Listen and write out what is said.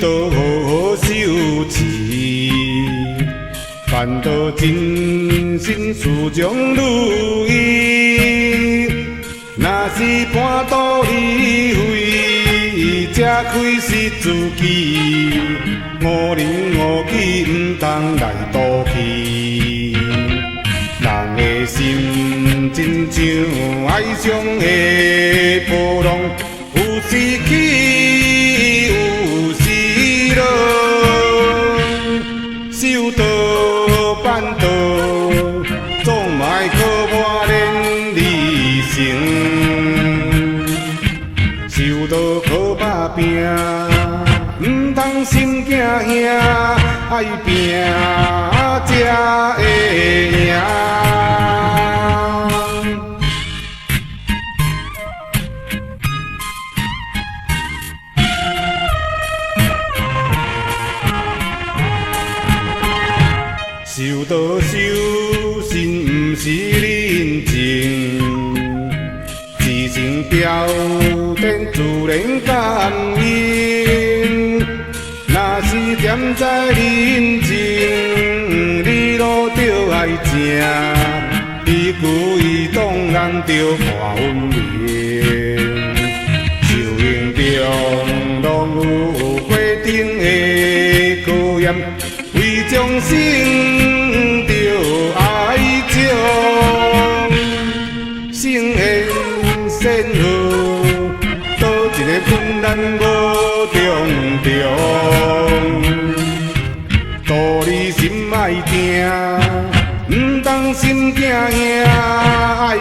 道好好修持，烦恼真心事将如意。若是半途而废，才开始自己。五人五己唔通来赌气。人的心真像海上的波浪，有时起，有时落。修道办道，总莫靠磨练理性。修道靠打拼，唔通心惊兄，爱拼才会赢。修道修心，毋是认真，自性标准自然感应。若是踮在认真，你路着爱正，一举一动人着看分明。修行中拢有过程的考验，为众生着爱种。圣贤仙好，倒一个困难无重重。道理心爱定，唔当心惊兄，爱